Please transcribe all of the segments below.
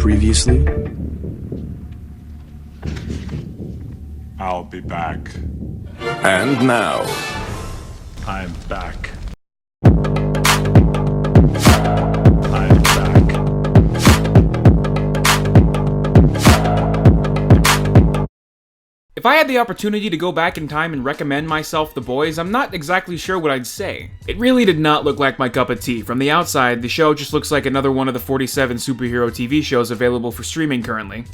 Previously? I'll be back. And now. I'm back. I'm back. If I had the opportunity to go back in time and recommend myself The Boys, I'm not exactly sure what I'd say. It really did not look like my cup of tea. From the outside, the show just looks like another one of the 47 superhero TV shows available for streaming currently.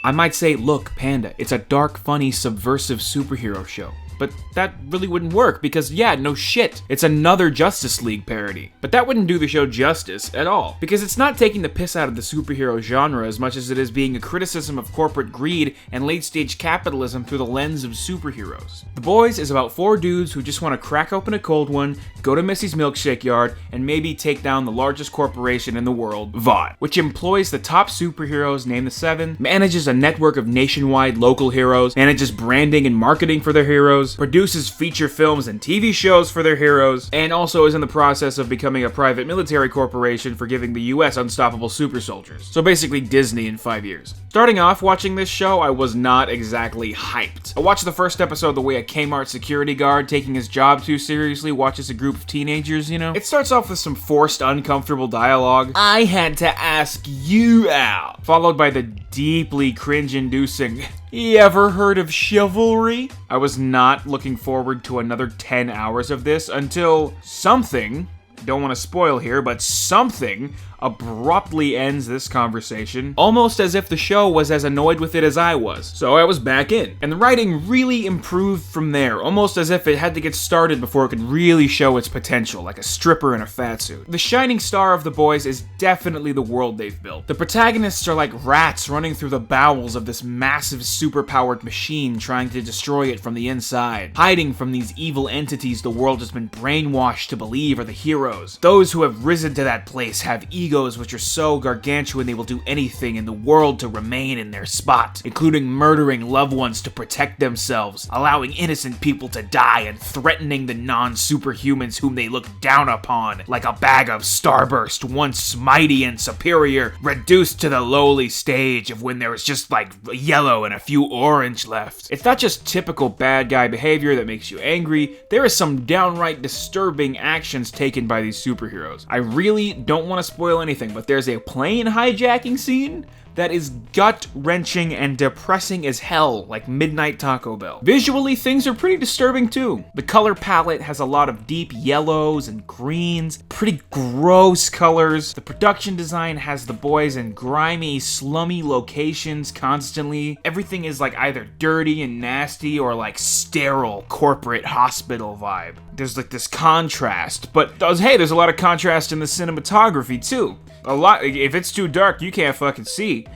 I might say, look, Panda, it's a dark, funny, subversive superhero show. But that really wouldn't work because, yeah, no shit, it's another Justice League parody. But that wouldn't do the show justice at all, because it's not taking the piss out of the superhero genre as much as it is being a criticism of corporate greed and late-stage capitalism through the lens of superheroes. The Boys is about four dudes who just want to crack open a cold one, go to Missy's milkshake yard, and maybe take down the largest corporation in the world, Vought, which employs the top superheroes, name the seven, manages a network of nationwide local heroes, manages branding and marketing for their heroes, produces feature films and TV shows for their heroes, and also is in the process of becoming a private military corporation for giving the US unstoppable super soldiers. So basically Disney in 5 years. Starting off watching this show, I was not exactly hyped. I watched the first episode the way a Kmart security guard taking his job too seriously watches a group of teenagers, you know? It starts off with some forced, uncomfortable dialogue. I had to ask you out, followed by the deeply cringe-inducing, "You ever heard of chivalry?" I was not looking forward to another 10 hours of this until something, don't want to spoil here, but something abruptly ends this conversation, almost as if the show was as annoyed with it as I was. So I was back in. And the writing really improved from there, almost as if it had to get started before it could really show its potential, like a stripper in a fatsuit. The shining star of The Boys is definitely the world they've built. The protagonists are like rats running through the bowels of this massive superpowered machine trying to destroy it from the inside, hiding from these evil entities the world has been brainwashed to believe are the heroes. Those who have risen to that place have egos which are so gargantuan they will do anything in the world to remain in their spot, including murdering loved ones to protect themselves, allowing innocent people to die, and threatening the non-superhumans whom they look down upon, like a bag of Starburst, once mighty and superior, reduced to the lowly stage of when there was just like yellow and a few orange left. It's not just typical bad guy behavior that makes you angry, there is some downright disturbing actions taken by these superheroes. I really don't want to spoil anything, but there's a plane hijacking scene that is gut-wrenching and depressing as hell, like Midnight Taco Bell. Visually, things are pretty disturbing too. The color palette has a lot of deep yellows and greens, pretty gross colors. The production design has the boys in grimy, slummy locations constantly. Everything is like either dirty and nasty or like sterile corporate hospital vibe. There's like this contrast, but hey, there's a lot of contrast in the cinematography too. A lot. If it's too dark, you can't fucking see.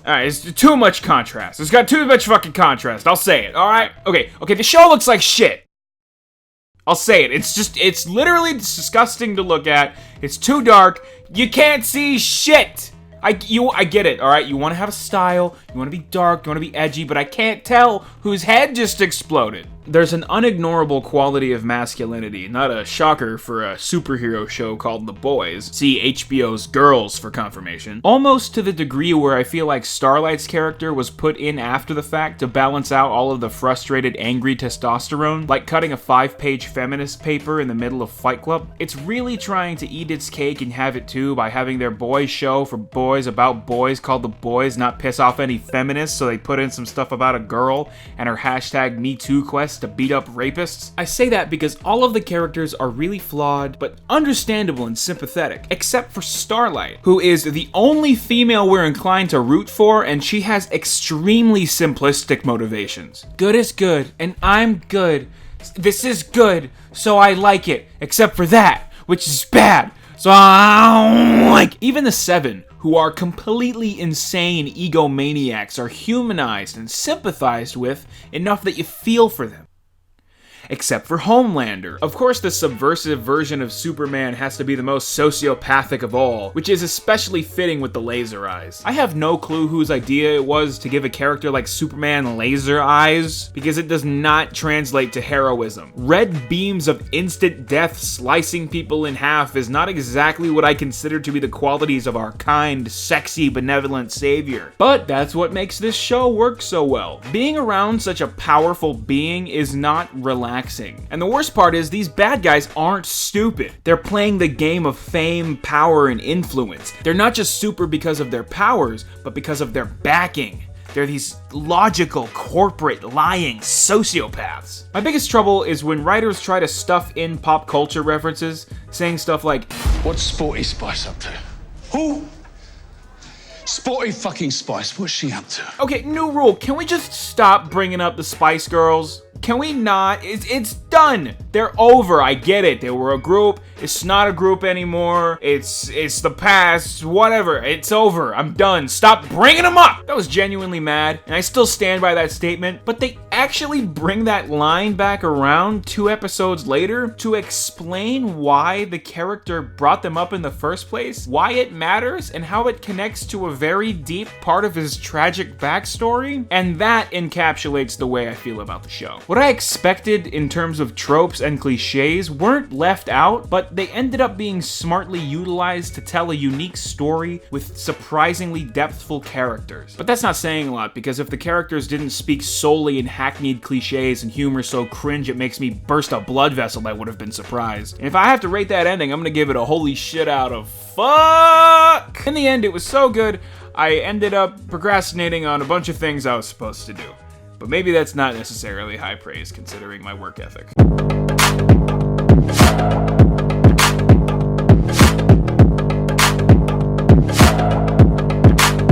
Alright, it's too much contrast. It's got too much fucking contrast. I'll say it, alright? Okay, the show looks like shit. I'll say it. It's literally disgusting to look at. It's too dark. You can't see shit. I get it, alright? You want to have a style, you want to be dark, you want to be edgy, but I can't tell whose head just exploded. There's an unignorable quality of masculinity, not a shocker for a superhero show called The Boys. See HBO's Girls for confirmation. Almost to the degree where I feel like Starlight's character was put in after the fact to balance out all of the frustrated, angry testosterone, like cutting a 5-page feminist paper in the middle of Fight Club. It's really trying to eat its cake and have it too by having their boys show for boys about boys called The Boys not piss off any feminists, so they put in some stuff about a girl and her hashtag #MeToo quest to beat up rapists. I say that because all of the characters are really flawed, but understandable and sympathetic, except for Starlight, who is the only female we're inclined to root for, and she has extremely simplistic motivations. Good is good, and I'm good. This is good, so I like it, except for that, which is bad. So I don't like. Even the Seven, who are completely insane egomaniacs, are humanized and sympathized with enough that you feel for them. except for Homelander. Of course, the subversive version of Superman has to be the most sociopathic of all, which is especially fitting with the laser eyes. I have no clue whose idea it was to give a character like Superman laser eyes, because it does not translate to heroism. Red beams of instant death slicing people in half is not exactly what I consider to be the qualities of our kind, sexy, benevolent savior. But that's what makes this show work so well. Being around such a powerful being is not relaxing. And the worst part is, these bad guys aren't stupid. They're playing the game of fame, power, and influence. They're not just super because of their powers, but because of their backing. They're these logical, corporate, lying sociopaths. My biggest trouble is when writers try to stuff in pop culture references, saying stuff like, "What's Sporty Spice up to?" "Who?" "Sporty fucking Spice. What's she up to?" okay, new rule, can we just stop bringing up the Spice Girls? Can we not? It's done. They're over. I get it. They were a group. It's not a group anymore. It's the past. Whatever. It's over. I'm done. Stop bringing them up. That was genuinely mad, and I still stand by that statement. But they actually bring that line back around 2 episodes later to explain why the character brought them up in the first place, why it matters, and how it connects to a very deep part of his tragic backstory. And that encapsulates the way I feel about the show. What I expected in terms of tropes and cliches weren't left out, but they ended up being smartly utilized to tell a unique story with surprisingly depthful characters. But that's not saying a lot, because if the characters didn't speak solely in hackneyed cliches and humor so cringe it makes me burst a blood vessel, I would have been surprised. And if I have to rate that ending, I'm gonna give it a holy shit out of fuck! In the end, it was so good, I ended up procrastinating on a bunch of things I was supposed to do. But maybe that's not necessarily high praise considering my work ethic.